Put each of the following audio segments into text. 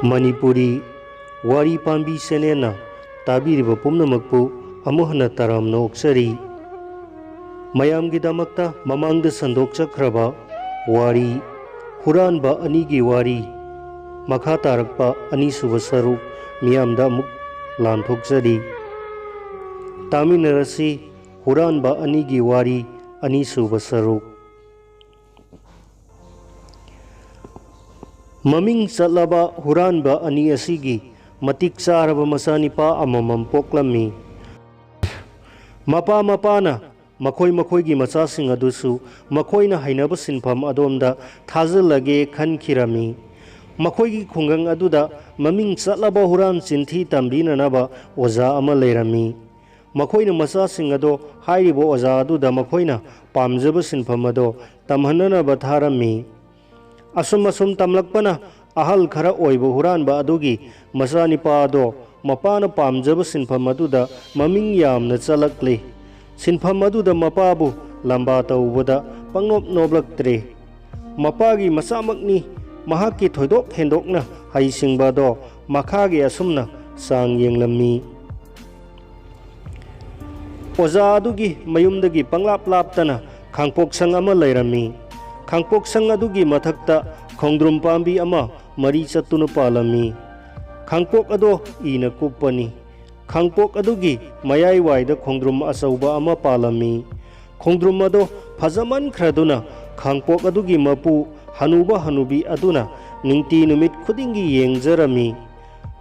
Manipuri Wari Pambi Senena Tabiriba Pumnamakpu Amuhana Taramna Oksari Mayamgidamakta Mamangda Sandok Chakraba Wari Huranba Anigi Wari Makha Tarakpa Anisuba Saruk Miyamda Muk Lanthokjari Taminarasi Huranba Anigi Wari Anisuba Saruk Maming Salaba Huranba Ani Asigi Matik Saraba Masanipa Amamam Poklami Mapa Mapana Makoi gi Masasing Adusu Makoina Hainaba Sinpam Adomda Tazalage Kankirami Makoigi Kungang Aduda Maming Salaba Huran Sinti Tambina Naba Oza Amalerami Makoina Masasing Ado Haibo Oza Aduda Makoina Pamjaba Sinpamado Tamhanana Batharami Asum Tamlakpana Ahal Khara Oibo Huranba Adugi Masanipa Ado Mapana Pamjaba Sinpamaduda Maming Yamna Chalakli Sinpamaduda Mapabu Lambata Ubada Pangnop Noblaktre Mapagi Masamakni Mahaki Thoidok Hendokna Haisingbado Makagi Asumna Sang Yenglami Oza Adugi Mayumdagi Panglap Laptana Kangpok Sang Ama Lairami Kangpok Sang Adugi Mathakta Khongdrum Pambi Ama Mari Chatuna Palami Kangpok Ado Ina Kupani Kangpok Adugi Mayai Waida Khongdrum Asauba Ama Palami Khongdrum Ado Phazaman Khraduna Kangpok Adugi Mapu Hanuba Hanubi Aduna Ningti Numit Khudingi Yengjarami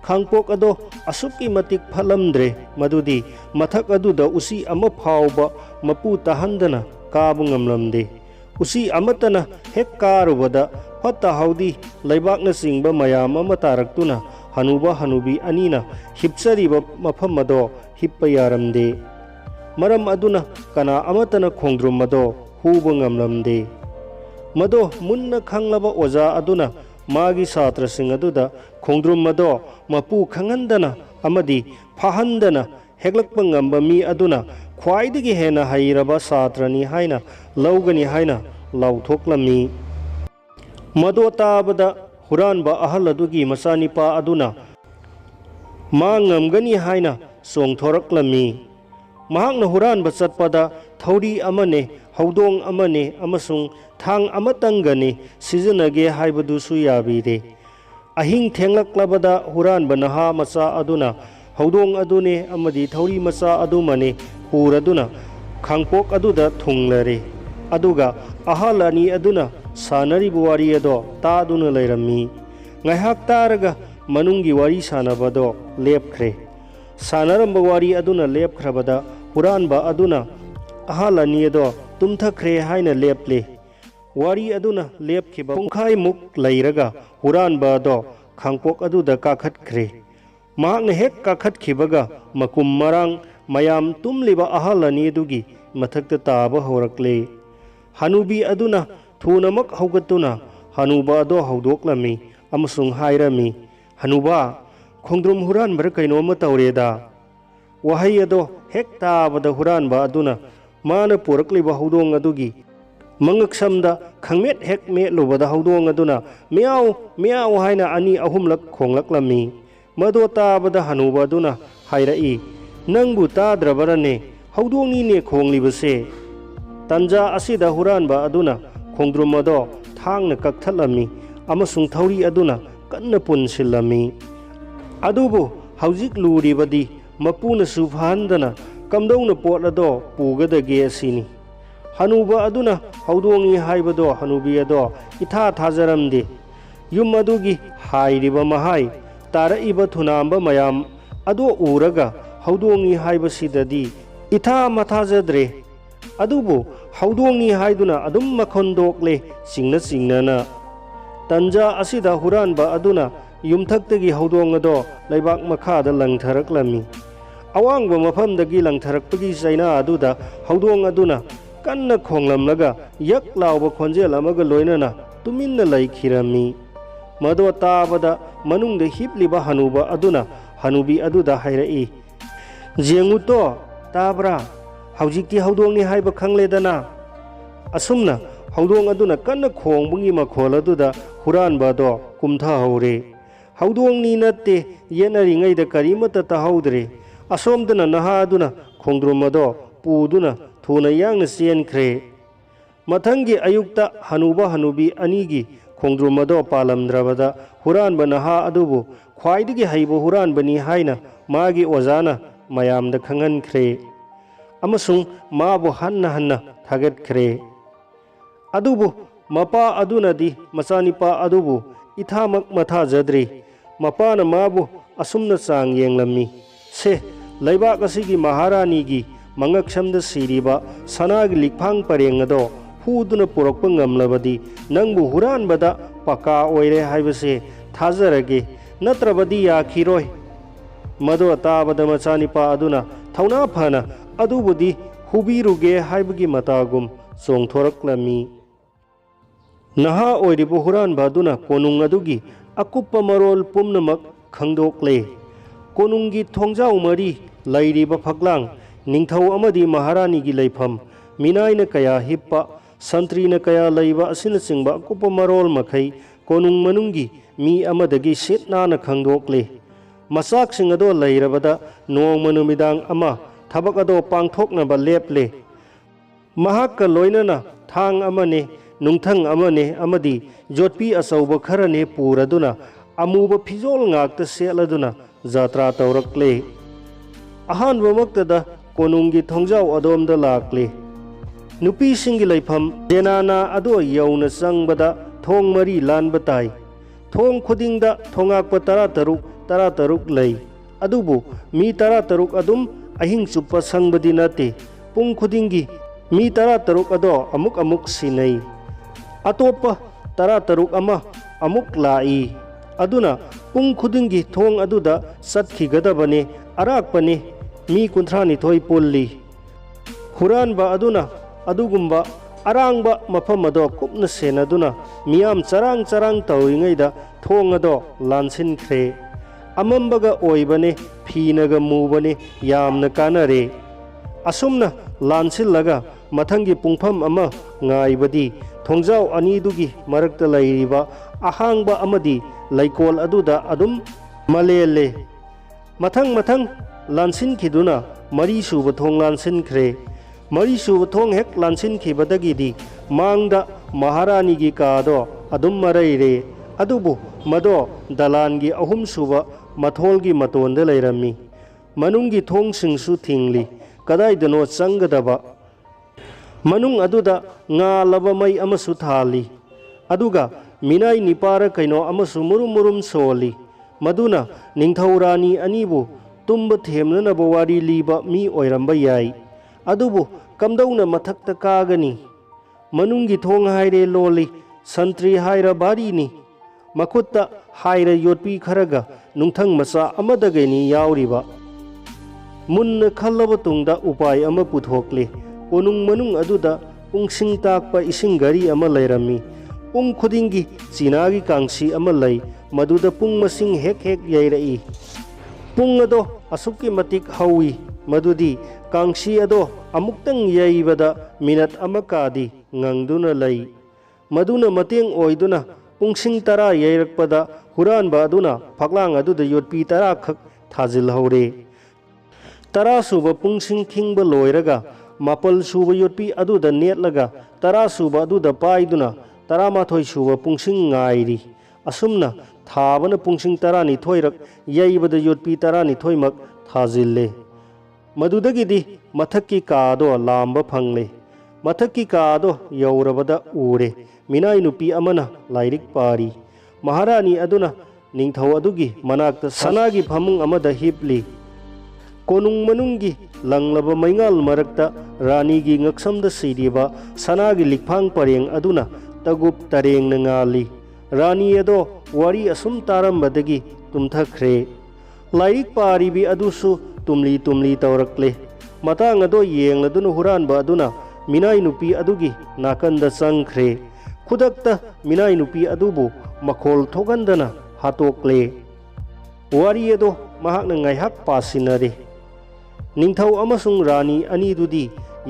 Kangpok Ado Asupki Matik Phalamdre Madudi Mathak Aduda Usi Ama Phauba Mapu Tahandana Kabu Ngamlamde Usi Amatana Hekkarubada Hatta Haudi Laibakna Singba Mayam Ama Taraktuna Hanuba Hanubi Anina Hipsariba Maphamado Hippayaramde Maram Aduna Kana Amatana Khongdrum Mado Huba Ngamlamde Mado Munna Khanglaba Oza Aduna Magi Satra Sing Aduda Khongdrum Mado Mapu Khangandana Amadi Phahandana Heglakpa Ngamba Mi Aduna Khwaidagi Hena Hairaba Satrani Haina Laugani Haina Lauthoklammi Mado Tabada Huranba Ahal Adugi Masanipa Aduna Mangamgani Haina Song Thoraklami Mahakna Huranba Satpada Thauri Amane Haudong Amane Amasung Thang Amatangani Sijanage Haibadusu Yabide Ahing Thengaklabada Huranba Naha Masa Aduna Haudong Adune Amadi Thauri Masa Adumane Puraduna Kangpok Aduda Thunglare Aduga Ahalani Aduna Sanari Buwari Ado Taduna Lairami Ngahak Taraga Manungi Wari Sanabado Lepkre Sanaram Bawari Aduna Lepkrabada Huranba Aduna Ahalani Ado Tumthakre Haina Leple Wari Aduna Lepkiba Pungkai Muk Lairaga Huranba Ado Kangpok Aduda Kakhatkre Mahakna Hek Kakhatkibaga Makum Marang Mayam Tumliba Ahalani Dugi Mathakta Taba Horakle Hanubi Aduna Thunamak Haugatuna Hanuba Ado Haudoklami Amasung Hairami Hanuba Khongdrum Huran Barakainoma Taureda Wahai Ado Hekta Bada Huranba Aduna Mana Purakliba Haudong Adugi Mangaksamda Khangmet Hek Me Lubada Haudong Aduna Meow Meow Haina Ani Ahumlak Khonglaklammi Mado Tabada Hanuba Aduna Hairai Nangbu Tadrabarane Haudongi Ne Khonglibase Tanja Asida Huranba Aduna Khongdrum Ado Thangna Kakthalami Amasung Thauri Aduna Kanna Punsilami Adubu Haujik Luribadi Mapuna Sufhandana Kamdona Pot Ado Pugadage Asini Hanuba Aduna Haudongi Haibado Hanubi Ado Itha Thajaramde Yum Adugi Hairiba Mahai Tara Iba Thunamba Mayam Ado Uraga Haudongi Haibasidadi Itha Mathajadre Adubu Haudongi Haiduna Adum Makhondokle Singna Singnana Tanja Asida Huranba Aduna Yumthaktagi Haudong Ado Laibak Makhada Langtharaklami Awangba Mafamdagi Langtharakpagi Saina Aduda Haudong Aduna Kanna Khonglamlaga Yak Lauba Khonjel Amaga Loinana Tuminna Laikhirami Mado Tabada Manungda Hipliba Hanuba Aduna Hanubi Aduda Hairai Jenguto Tabra Haujikti Haudongi Haiba Khangledana Asumna Haudong Aduna Kanna Khongbungi Makhol Aduda Huranba Do Kumtha Hore हौदोंनी नत्ते येनरिङैदा करीमता तहौद्रे असोमदना नहा अदुना खोंद्रुम अदो पुदुना थुना यांगना चेनख्रे मथंगी अयुक्ता हनुबा हनुबी अनीगी खोंद्रुम अदो पालमद्रबदा हुरानबा नहा अदुबु ख्वाइदगी हैबो हुरानबनी हाइना मागी ओजाना मयामदा खंगनख्रे अमसुंग माबु हन्ना हन्ना थागतख्रे अदुबु मपा अदुनदी मचानिपा अदुबु इथामक मथाजद्री मपाना माबु असुमना चांग येंगलम्मी से लैबाक असिगी महारानीगी मंगक्षमदा सिरिबा सनागी लिखफांग परेंग अदो हुदुना पुरक्पा ngamlabadi nangbu huranbada paka oire haibase thazarage natrabadi yakhiroi mado tabada machanipa aduna thauna phana adubudi hubiruge haibagi matagum chongthoraklami naha oiribu huranba aduna konung adugi akuppa marol pumnamak khangdokle konunggi thongjau mari lairiba phaklang ningthau amadi maharani gi leifam minaina kaya hippa संत्रीन कया लैबा असिन चिंबा कुप मरोल मखै कोनुंग मनुंगी मी अमदगी सेटनाना खंगदोक्ले मसाक सिंग अदो लैरबदा नोंग मनुमिदांग अमा थबक अदो पांगथोकनबा लेपले महाक लोइनना थांग अमने नुंगथंग अमने अमदी जोटपी असौब खरने पूरदुना अमुब फिजोल ngakta सेलदुना जात्रा तौरक्ले अहानब मक्तदा कोनुंगी थोंजाव अदोमदा लाक्ले नुपी सिंगी लैफम देनाना अदो यौना चंगबदा थोंग मरी लानबा ताई थोंग खुदिंगदा थोंगाकपा तरा तरुक लई अदुबु मी तरा तरुक अदुम अहिंग चुप्पा संगबदी नते पुंग खुदिंगी मी तरा तरुक अदो अमुक अमुक सिनई अतोप्पा तरा तरुक अमा अमुक लाई अदुना पुंग खुदिंगी थोंग अदुदा चटखिगदबने अराकपने मी 39 पुल्ली हुरानबा अदुना अदुगुम्बा अरांगबा मफम अदो कुपना सेनदुना मियाम चरांग चरांग तौरिङैदा थोंग अदो लानसिनख्रे अमंबगा ओइबने फीनगा मुबने यामना कानरे असुमना लानसिलगा मथंगी पुंगफम अमा ngaibadi थोंजाव अनीदुगी मरक्ता लैरिबा अहांगबा अमदी लैकोल अदुदा अदुम मलेले मथंग मथंग लानसिनखिदुना मरी सुब थोंग लानसिनख्रे मरी सुब थोंग हेक लानसिनखिबदगिदी मांगदा महारानी की कादो अदुम मरैरे अदुबु मदो दलानगी अहुम सुब मथोलगी मतोंद लैरम्मी मनुंगी थोंग सिंगसु थिंगली कदाइदनो चंगदबा मनुंग अदुदा ngaलब मै अमसु थाली अदुगा मिनाई निपार कैनो अमसु मुरुम मुरुम सोली मदुना निंगथौरानी अनीबु तुम्ब थेमनब वारी लीबा मी ओइरंबा याई अदुबु कमदौना मथक्ता कागनी मनुंगी थोंग हाइरे लोली संत्री हाइरा बारीनी मखुत्ता हाइरा योटपी खरगा नुंगथंग मसा अमदगैनी यावरिबा मुन्न खल्लब तुंगदा उपाय अमा पुथोकले कोनुंग मनुंग अदुदा पुंगसिंग ताकपा इसिंग गरी अमा लैरम्मी पुंग खुदिंगी चीनागी कांसी अमा लै मदुदा पुंग मसिंग हेक हेक यैरई पुंग अदो असुक्की मतिक हौई मदुदी कांसी अदो अमुक्तंग यैबदा मिनट अमा कादी ngang lay maduna mating oiduna pungsing tara yairakpada huranba aduna phaklang aduda yotpi tara khak thajil hore tara suba pungsing thingba loiraga mapal suba yotpi aduda netlaga tara suba aduda paiduna tara mathoi suba pungsing ngairi asumna thabana pungsing tara ni thoirak yaibada yotpi tara ni thoimak thajille madudagidi mathakki kaado lamba phangle मथकी कादो यौरबदा उरे मिनाई नुपी अमना lyric पारी महारानी अदुना निंगथौ अदुगी मनाक्ता सनागी फमुंग अमदा हिपली कोनुंग मनुंगी लंगलब मैंगाल मरक्ता रानीगी ngaksamda सिरिबा सनागी लिखफांग परेंग अदुना तगुप तरेंग नंगाली रानी अदो वारी assume तारंबदगी तुमथख्रे lyric पारीबी अदुसु तुमली तुमली तौरक्ले मतांग अदो येंगलदुना हुरानबा अदुना मिनाई नुपी अदुगी नाकंदा संख्रे खुदक्ता मिनाई नुपी अदुबु मखोल थोगंदना हातोक्ले वारी अदो महाकना ngaihak पासिनरे निंगथौ अमसुंग रानी अनीदुदी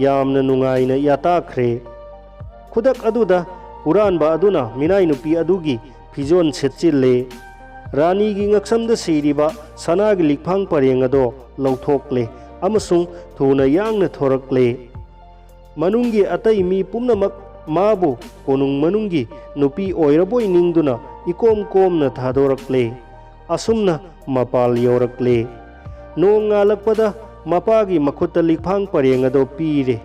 यामना नुंगाइना याताख्रे खुदक अदुदा हुरानबा अदुना मिनाई नुपी अदुगी फिजोन सेचिल्ले रानी की ngaksamda siriba sanagi likphang pareng ado lauthokle amasung thuna yangna thorakle manunggi atai mi pumnamak mabu konung manunggi nupi oiraboi ningduna ikom komna thadorakle asumna mapal yorakle nong ngalakpada mapagi makhutta likphang pareng ado pire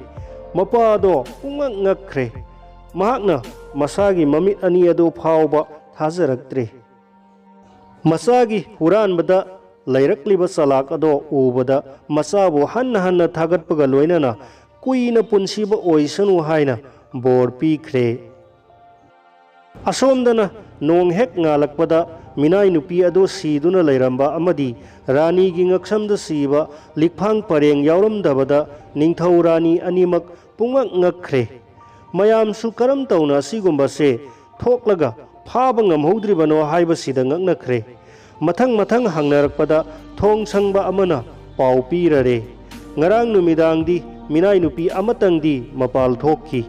mapa ado pungak ngakre mahakna masagi mamit ani ado phauba thajaraktre masagi huranbada lairakliba salak ado ubada masabu hanna thagatpaga loinana kuina punsiba oisanu haina bor pikre asomdana nong hek ngalakpada minai nupi ado siduna lairamba amadi rani gi ngaksamda siba likphang pareng yauramdabada ningthau rani animak pungak ngakre mayam su karam tauna sigumbase thoklaga phaba ngamhodribano haibasida ngaknakre mathang hangnarakpada thong sangba amana pau pirare ngarang numidangdi minai nupi amatangdi mapal thokki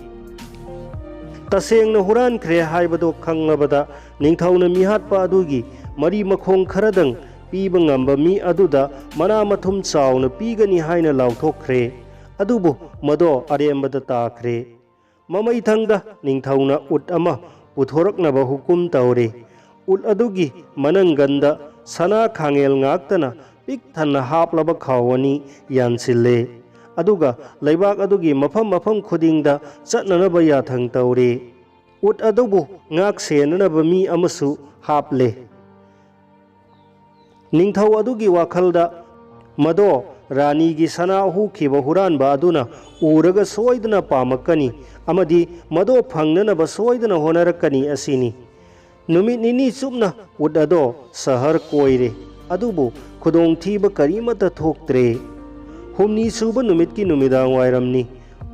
tasengna huran khre haibado khanglabada ningthauna mihatpa adugi mari makhong kharadang piba ngamba mi aduda mana mathum chauna pigani haina lauthokre adubu mado arembada takre mamai thangda ningthauna ut ama puthoraknaba hukum taure ut adugi mananganda sana khangel ngaktana pik thanna haplaba khawani yansille aduga laibak adugi mafam khudingda chatnanaba yathang taure ut adubu ngak senanaba mi amasu haple ningthau adugi wakhalda mado rani gi sana hu khiba huranba aduna uraga soidna pamakani amadi mado phangnanaba soidna honarakani asini numit nini chupna ut ado sahar koire adubu khudong thiba karimata thoktre humni suba numit ki numidang wairamni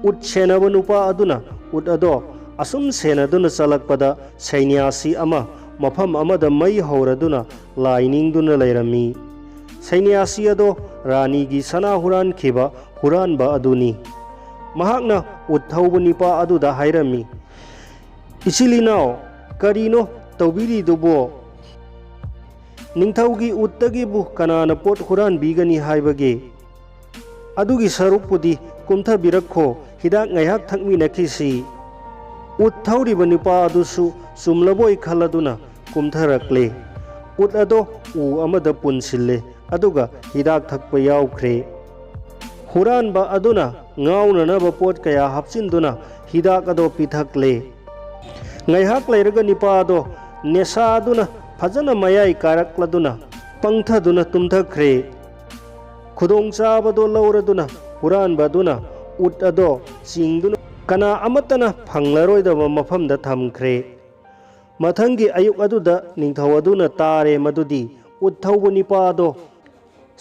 ut senaba nupa aduna ut ado asum senaduna chalakpada sainyasi ama mafam amada mai hauraduna lainingduna lairami sainyasi ado rani gi sana huran khiba huranba aduni mahakna ut thauba nipa aduda hairami ichilinao karino tawbiri dubo ningthaugi uttagi bu kanana pot huran bigani haibage adugi sarupudi kumtha birakho hidak ngaiyak thakmi nakhisi ut thauriba nipa adusu sumlaboi khaladuna kumtharakle ut ado u amada punsille aduga hidak thakpa yaukhre huranba aduna ngaunanaba pot kaya hapchinduna hidak ado pithakle ngaiyak lairaga nipa ado nesa aduna fajana mayai karakladuna pangthaduna tumthakre khudong chabado lauraduna huranba aduna ut ado chingduna kana amatana phanglaroidaba mafamda thamkhre mathangi ayuk aduda ningthau aduna tare madudi ut thauba nipa ado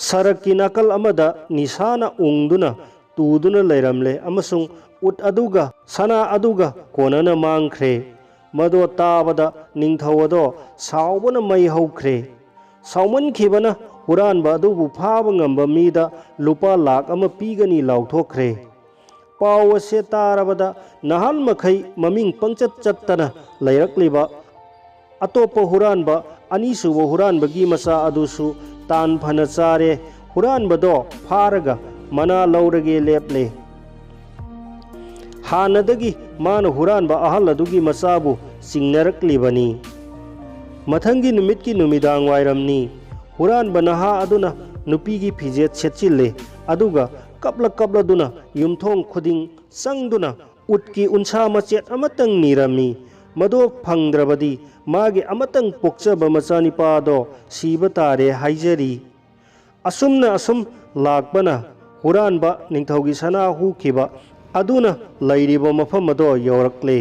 sarakki nakal amada nisana ungduna tuduna lairamle amasung ut aduga sana aduga konana mangkhre mado tabada ningthau ado saubana mai haukhre sauman khibana huranba adubu phaba ngamba mida lupa lakh ama pigani lauthokre pawa se tarabada nahal makhai maming pangchat chattana lairakliba atopa huranba anisuba huranbagi masa adusu tan phana chare huranbado pharaga mana laurage leple hanadagi mana huranba ahal adugi masabu singnaraklibani mathangi numitki numidang wairamni huranba naha aduna nupigi phijet setchille aduga kapla duna yumthong khuding sangduna utki unsa machet amatang nirami mado phangdrabadi magi amatang pokchaba machani pado siba tare haijari asumna asum lakbana huranba ningthaugi sana hu khiba aduna lairiba mafam ado yorakle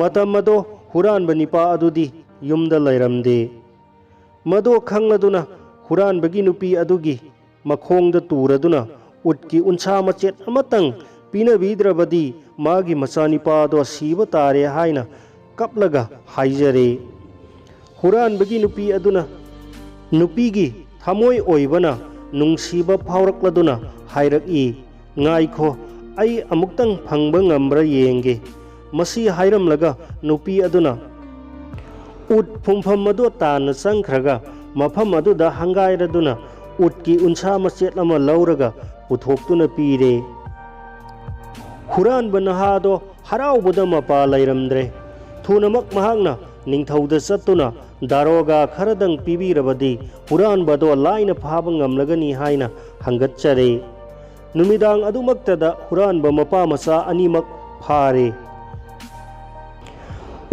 matam ado huranba nipa adudi yumda lairamde mado khangladuna huranbagi nupi adugi makhongda turaduna utki unsa machet amatang pinabidrabadi magi machanipa do siba tare haina kaplaga haijare huranbagi nupi aduna nupigi thamoi oibana nungsiba phaurakladuna hairaki ngaikho ai amuktang phangba ngambra yenge masi hairamlaga nupi aduna ꯎꯠ ꯐꯨꯝꯐꯝ ꯑꯗꯨ ꯇꯥꯟꯅ ꯆꯪꯈ꯭ꯔꯒ ꯃꯐꯝ ꯑꯗꯨꯗ ꯍꯪꯒꯥꯏꯔꯗꯨꯅ ꯎꯠꯀꯤ ꯎꯟꯁꯥ ꯃꯆꯦꯠ ꯑꯃ ꯂꯧꯔꯒ ꯄꯨꯊꯣꯛꯇꯨꯅ ꯄꯤꯔꯦ꯫ ꯍꯨꯔꯥꯟꯕ ꯅꯍꯥꯗꯣ ꯍꯔꯥꯎꯕꯗ ꯃꯄꯥ ꯂꯩꯔꯝꯗ꯭ꯔꯦ꯫ ꯊꯨꯅꯃꯛ ꯃꯍꯥꯛꯅ ꯅꯤꯡꯊꯧꯗ ꯆꯠꯇꯨꯅ ꯗꯥꯔꯣꯒꯥ ꯈꯔꯗꯪ ꯄꯤꯕꯤꯔꯕꯗꯤ ꯍꯨꯔꯥꯟꯕꯗꯣ ꯂꯥꯏꯅ ꯐꯥꯕ ꯉꯝꯂꯒꯅꯤ ꯍꯥꯏꯅ ꯍꯪꯒꯠꯆꯔꯦ꯫ ꯅꯨꯃꯤꯗꯥꯡ ꯑꯗꯨꯃꯛꯇꯗ ꯍꯨꯔꯥꯟꯕ ꯃꯄꯥ ꯃꯆꯥ ꯑꯅꯤꯃꯛ ꯐꯥꯔꯦ꯫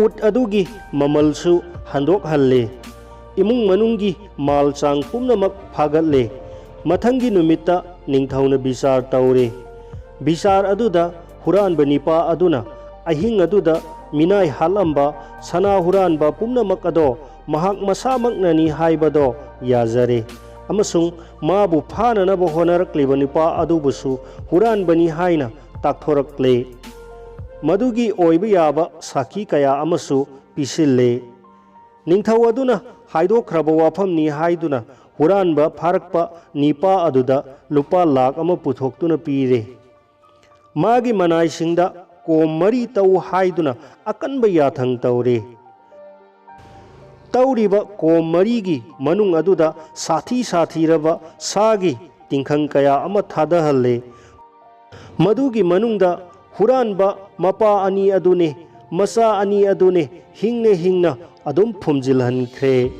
ꯎꯠ ꯑꯗꯨꯒꯤ ꯃꯃꯜꯁꯨ ꯍꯟꯗꯣꯛꯍꯜꯂꯦ꯫ ꯏꯃꯨꯡ ꯃꯅꯨꯡꯒꯤ ꯃꯥꯜ ꯆꯥꯡ ꯄꯨꯝꯅꯃꯛ ꯐꯥꯒꯠꯂꯦ꯫ ꯃꯊꯪꯒꯤ ꯅꯨꯃꯤꯠꯇ ꯅꯤꯡꯊꯧꯅ ꯕꯤꯆꯥꯔ ꯇꯧꯔꯦ꯫ ꯕꯤꯆꯥꯔ ꯑꯗꯨꯗ ꯍꯨꯔꯥꯟꯕ ꯅꯤꯄꯥ ꯑꯗꯨꯅ ꯑꯍꯤꯡ ꯑꯗꯨꯗ ꯃꯤꯅꯥꯏ ꯍꯥꯠꯂꯝꯕ ꯁꯅꯥ ꯍꯨꯔꯥꯟꯕ ꯄꯨꯝꯅꯃꯛ ꯑꯗꯣ ꯃꯍꯥꯛ ꯃꯁꯥꯃꯛꯅꯅꯤ ꯍꯥꯏꯕꯗꯣ ꯌꯥꯖꯔꯦ ꯑꯃꯁꯨꯡ ꯃꯥꯕꯨ ꯐꯥꯅꯅꯕ ꯍꯣꯠꯅꯔꯛꯂꯤꯕ ꯅꯨꯄꯥ ꯑꯗꯨꯕꯨꯁꯨ ꯍꯨꯔꯥꯟꯕꯅꯤ ꯍꯥꯏꯅ ꯇꯥꯛꯊꯣꯔꯛꯂꯦ꯫ ꯃꯗꯨꯒꯤ ꯑꯣꯏꯕ ꯌꯥꯕ ꯁꯥꯈꯤ ꯀꯌꯥ ꯑꯃꯁꯨ ꯄꯤꯁꯤꯜꯂꯦ꯫ ꯅꯤꯡꯊꯧ ꯑꯗꯨꯅ ꯍꯥꯏꯗꯣꯛꯈ꯭ꯔꯕ ꯋꯥꯐꯝꯅꯤ ꯍꯥꯏꯗꯨꯅ ꯍꯨꯔꯥꯟꯕ ꯐꯥꯔꯛꯄ ꯅꯤꯄꯥ ꯑꯗꯨꯗ ꯂꯨꯄꯥ ꯂꯥꯈ ꯄꯨꯊꯣꯛꯇꯨꯅ ꯄꯤꯔꯦ꯫ ꯃꯥꯒꯤ ꯃꯅꯥꯏꯁꯤꯡꯗ ꯀꯣꯝ 4 ꯇꯧ ꯍꯥꯏꯗꯨꯅ ꯑꯀꯟꯕ ꯌꯥꯊꯪ ꯇꯧꯔꯦ꯫ ꯇꯧꯔꯤꯕ ꯀꯣꯝ 4ꯒꯤ ꯃꯅꯨꯡ ꯑꯗꯨꯗ ꯁꯥꯊꯤ ꯁꯥꯊꯤꯔꯕ ꯁꯥꯒꯤ ꯇꯤꯡꯈꯪ ꯀꯌా ꯑꯃ ꯊꯥꯗꯍꯜꯂꯦ꯫ ꯃꯗꯨꯒꯤ ꯃꯅꯨꯡꯗ ꯍꯨꯔꯥꯟꯕ ꯃꯄꯥ 2 ꯑꯗꯨꯅꯦ ꯃꯆꯥ 2 ꯑꯗꯨꯅꯦ ꯍꯤꯡꯅ ꯍꯤꯡꯅ ꯑꯗꯨꯝ ꯐꯨꯝꯖꯤꯜꯍꯟꯈ꯭ꯔꯦ꯫